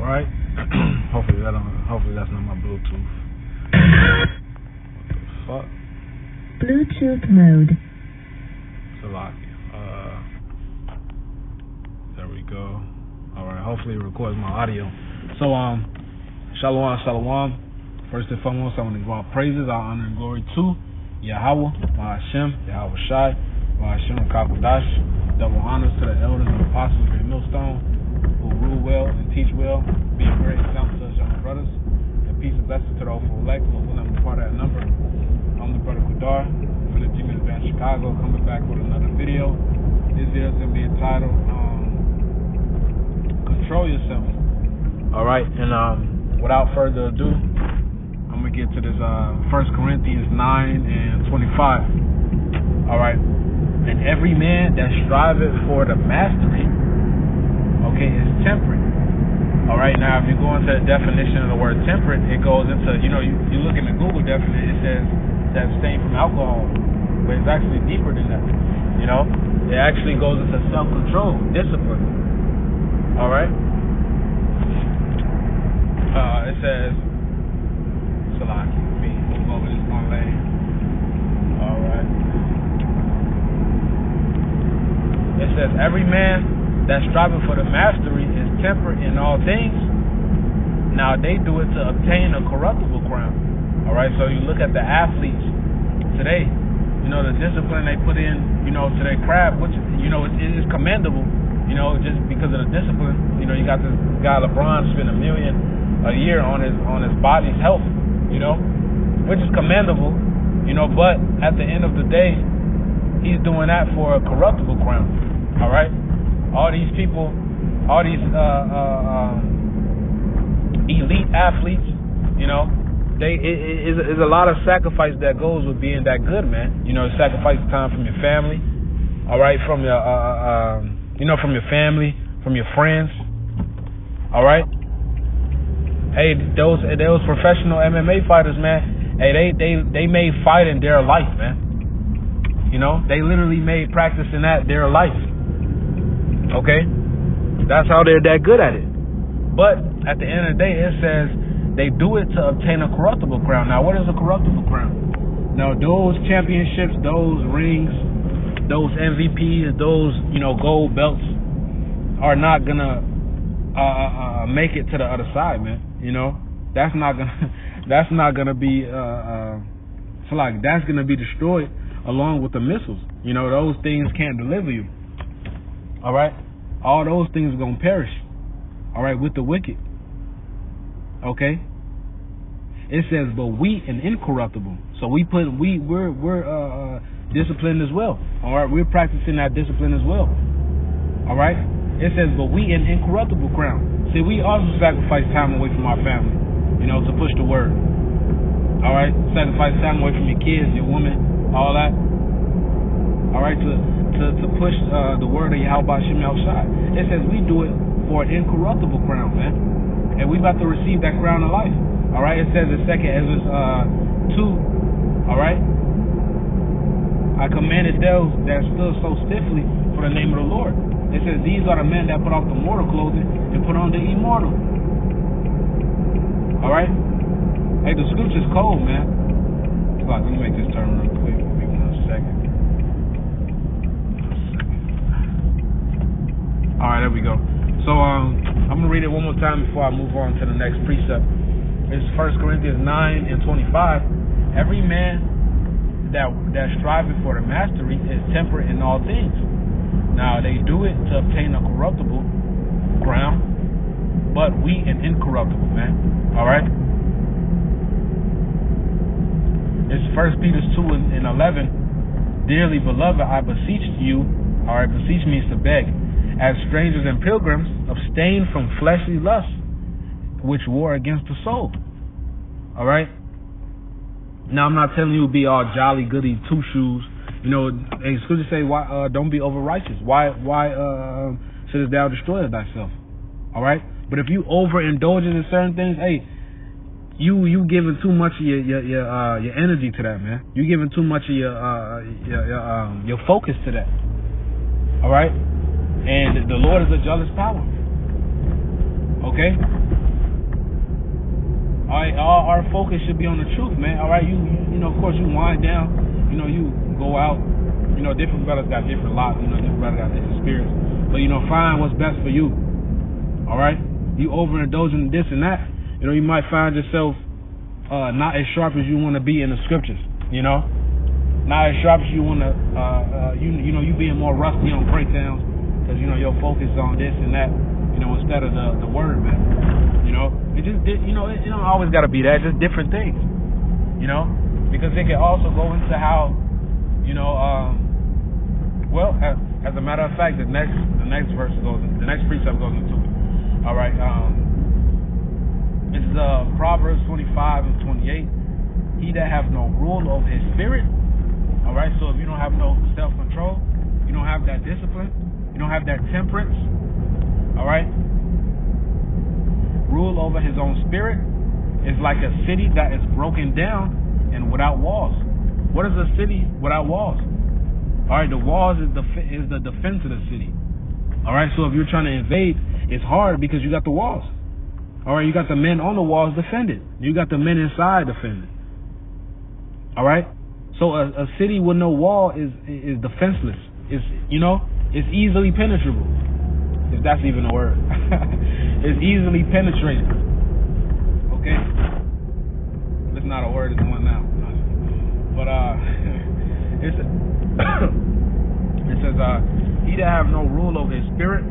Alright. Hopefully that's not my Bluetooth. What the fuck? Bluetooth mode. Salaki. There we go. Alright, hopefully it records my audio. So Shalom. First and foremost, I want to give all praises, all honor and glory to Yahweh, Hashem, Yahweh Shai, Hashem Kakodash. Double honors to the elders and apostles of the millstone who rule well and teach well, be a great example to us young brothers. And peace and blessings to the hopeful elect who will be part of that number. I'm the brother Qadar from the G-Minute Band Chicago, coming back with another video. This video is going to be entitled Control Yourself. Alright, and without further ado, I'm going to get to this 1 Corinthians 9 and 25. Alright. And every man that striveth for the mastery, okay, is temperate. Alright, now if you go into the definition of the word temperate, it goes into, you look in the Google definition, it says to abstain from alcohol. But it's actually deeper than that. It actually goes into self-control, discipline. Alright? It says, Salaki, let me move over this one lane. Alright. It says, every man that striving for the mastery is temperate in all things. Now they do it to obtain a corruptible crown. Alright, so you look at the athletes today, the discipline they put in, to their craft, which, it is commendable, just because of the discipline. You got this guy LeBron spend $1 million a year on his body's health, which is commendable, but at the end of the day, he's doing that for a corruptible crown. All right, all these people, all these elite athletes, it's a lot of sacrifice that goes with being that good, man. Sacrifice time from your family, all right, from your from your family, from your friends, all right. Hey, those professional MMA fighters, man. Hey, they made fighting their life, man. They literally made practicing that their life. Okay? That's how they're that good at it. But at the end of the day, it says they do it to obtain a corruptible crown. Now, what is a corruptible crown? Now, those championships, those rings, those MVPs, those, gold belts are not gonna make it to the other side, man. That's not gonna be that's gonna be destroyed along with the missiles. Those things can't deliver you. All right, all those things are gonna perish. All right, with the wicked. Okay. It says, but we an incorruptible. So we're disciplined as well. All right, we're practicing that discipline as well. All right. It says, but we an incorruptible crown. See, we also sacrifice time away from our family, to push the word. All right, sacrifice time away from your kids, your woman, all that. All right, to push the word of Yahweh Shem Shai. It says we do it for an incorruptible crown, man, and we about to receive that crown of life. All right, it says in 2 Ezra 2. All right, I commanded those that stood so stiffly for the name of the Lord. It says these are the men that put off the mortal clothing and put on the immortal. All right. Hey, the scripture's cold, man. Let me make this turn real quick. Maybe 1 second. All right, there we go. So I'm gonna read it one more time before I move on to the next precept. It's 1 Corinthians 9 and 25. Every man that striving for the mastery is temperate in all things. Now they do it to obtain a corruptible crown, but we an incorruptible, man. All right. It's 1 Peter 2 and 11. Dearly beloved, I beseech you, or beseech means to beg, as strangers and pilgrims, abstain from fleshly lusts, which war against the soul. All right. Now I'm not telling you to be all jolly goody two shoes. It's good to say, why don't be over righteous. Why shouldst thou destroy thyself? All right. But if you overindulge in certain things, hey, you giving too much of your energy to that, man. You giving too much of your focus to that. All right. And the Lord is a jealous power. Okay. All right, all our focus should be on the truth, man. All right, you know, of course, you wind down. You know, you go out. You know, different brothers got different locks. You know, different brothers got different spirits. But, you know, find what's best for you. All right? You overindulging this and that. You know, you might find yourself not as sharp as you want to be in the scriptures. You know? Not as sharp as you want to, you know, you being more rusty on breakdowns. Because, you know, your focus on this and that. You know, instead of the word, man. You know? It just, you know, it don't always got to be that. Just different things. You know? Because it can also go into how, you know, well, as a matter of fact, the next verse goes, the next precept goes into it. All right, this is Proverbs 25 and 28. He that have no rule over his spirit. All right, so if you don't have no self-control, you don't have that discipline, you don't have that temperance. All right, rule over his own spirit is like a city that is broken down and without walls. What is a city without walls? All right, the walls is the defense of the city. All right, so if you're trying to invade, it's hard because you got the walls. All right, you got the men on the walls defended. You got the men inside defended. All right, so a city with no wall is defenseless. It's, you know, it's easily penetrable, if that's even a word. It's easily penetrated. Okay, it's not a word; it's one now. But it's. It says, he that have no rule over his spirit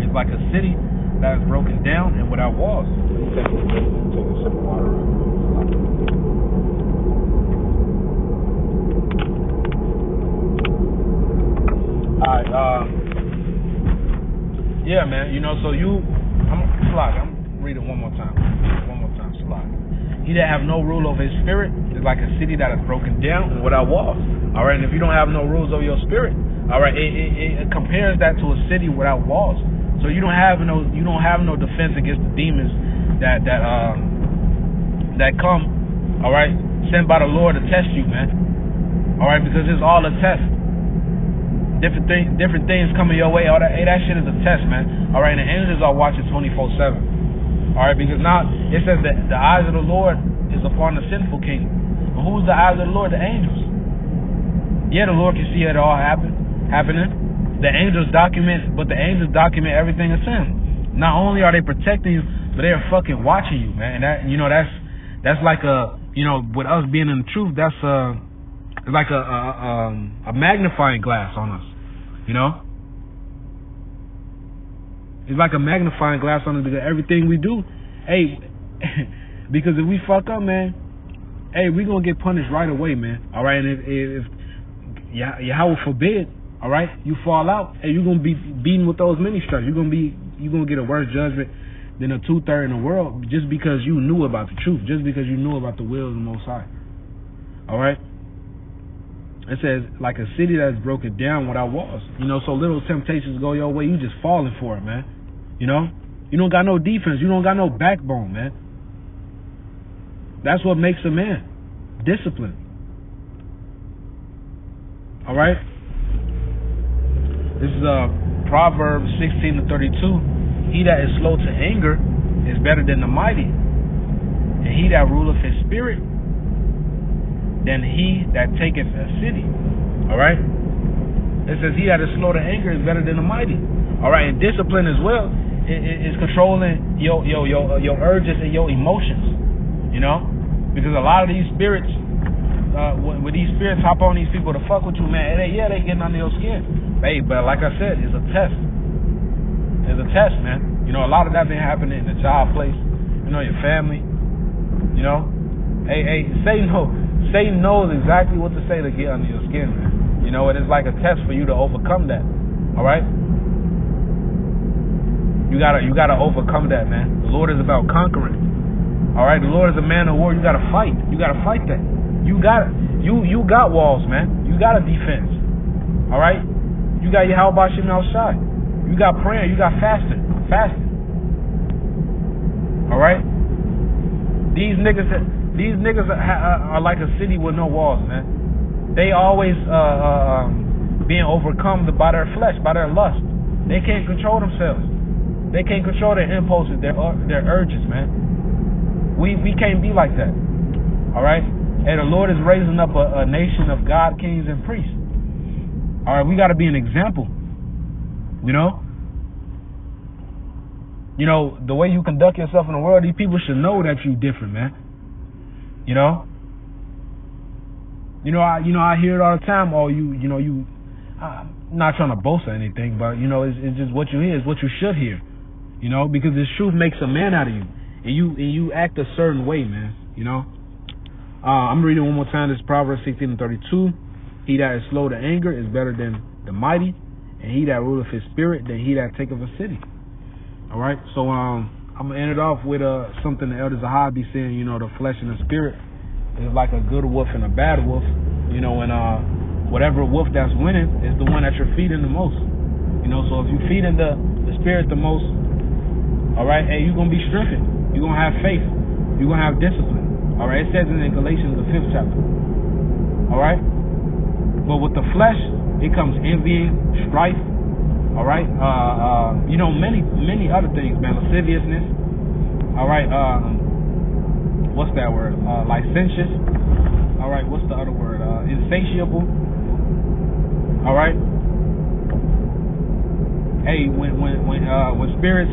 is like a city that is broken down and without walls. Take a sip of water. Alright, yeah, man, you know, so I'm reading one more time, slide. He that have no rule over his spirit is like a city that is broken down and without walls. All right, and if you don't have no rules over your spirit, all right, it compares that to a city without walls. So you don't have no defense against the demons that come, all right, sent by the Lord to test you, man. All right, because it's all a test. Different things coming your way. All that, hey, that shit is a test, man. All right, and the angels are watching 24/7. All right, because now it says that the eyes of the Lord is upon the sinful king. But who's the eyes of the Lord? The angels. Yeah, the Lord can see it all happening. The angels document everything that's sin. Not only are they protecting you, but they are fucking watching you, man. And that, you know, that's like a, you know, with us being in the truth, that's like a magnifying glass on us, you know. It's like a magnifying glass on us because everything we do, hey, because if we fuck up, man, hey, we gonna get punished right away, man. All right, and if Yahweh forbid, all right, you fall out, hey, you're gonna be beaten with those many stripes. You're gonna get a worse judgment than a 2/3 in the world just because you knew about the truth, just because you knew about the will of the Most High. All right. It says like a city that is broken down without walls. You know, so little temptations go your way, you just falling for it, man. You know, you don't got no defense, you don't got no backbone, man. That's what makes a man. Discipline. All right. This is Proverbs 16:32. He that is slow to anger is better than the mighty, and he that ruleth his spirit than he that taketh a city. All right. It says he that is slow to anger is better than the mighty. All right, and discipline as well is controlling your urges and your emotions. You know, because a lot of these spirits, when these spirits hop on these people to fuck with you, man, they getting under your skin. Hey, but like I said, it's a test. It's a test, man. You know, a lot of that been happening in the job place. You know, your family. You know, hey, Satan knows exactly what to say to get under your skin, man. You know, it is like a test for you to overcome that. All right. You gotta overcome that, man. The Lord is about conquering. All right. The Lord is a man of war. You gotta fight. You gotta fight that. You got walls, man. You got a defense. All right. You got your Yahweh Bashim outside. You got prayer. You got fasting. All right. These niggas are like a city with no walls, man. They always being overcome by their flesh, by their lust. They can't control themselves. They can't control their impulses, their urges, man. We can't be like that. All right? And the Lord is raising up a nation of God, kings, and priests. All right, we got to be an example. You know, the way you conduct yourself in the world, these people should know that you're different, man. I hear it all the time. Oh, I'm not trying to boast or anything, but it's just what you hear is what you should hear. Because this truth makes a man out of you, and you act a certain way, man. I'm reading one more time. This is Proverbs 16:32. He that is slow to anger is better than the mighty, and he that ruleth his spirit than he that taketh a city. All right, so I'm gonna end it off with something the Elder Zahab be saying. The flesh and the spirit is like a good wolf and a bad wolf. And whatever wolf that's winning is the one that you're feeding the most. So if you're feeding the spirit the most, all right, hey, you're gonna be strengthened. You're gonna have faith. You're gonna have discipline. All right, it says in Galatians the 5th chapter. All right. But with the flesh, it comes envying, strife, all right, many other things, man, lasciviousness, all right, what's that word, licentious, all right, what's the other word, insatiable, all right, hey, when spirits,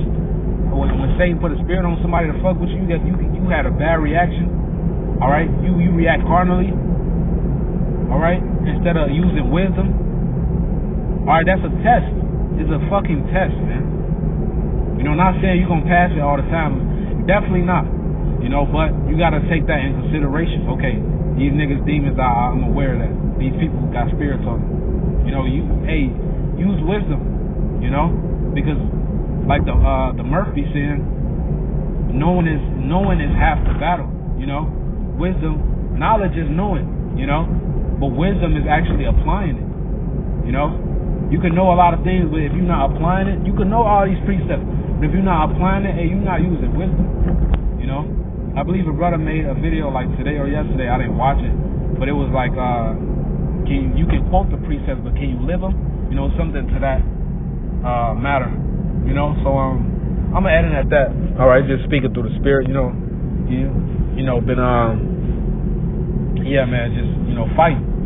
when Satan put a spirit on somebody to fuck with you, that you had a bad reaction, all right, you react carnally. All right, instead of using wisdom. All right, that's a test. It's a fucking test, man. Not saying you're gonna pass it all the time. Definitely not. But you gotta take that in consideration. Okay, these niggas, demons. I'm aware of that. These people got spirits on them. Use wisdom. Because like the Murphy saying, knowing is half the battle. Wisdom, knowledge is knowing. But wisdom is actually applying it. You can know a lot of things, but if you're not applying it, you can know all these precepts, but if you're not applying it, you're not using wisdom. I believe a brother made a video like today or yesterday. I didn't watch it, but it was like, you can quote the precepts, but can you live them? Something to that matter. So I'm gonna end it at that. All right, just speaking through the spirit. Yeah, man, just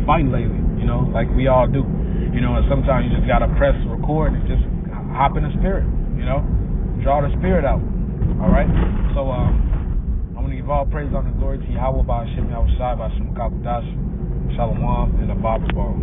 fighting lately, like we all do, and sometimes you just gotta press record and just hop in the spirit, draw the spirit out. All right, so I'm gonna give all praise, honor, and glory to Yahweh by Hashem Yahushua by Hashem Kabudash, Shalom, and the Bible Ball.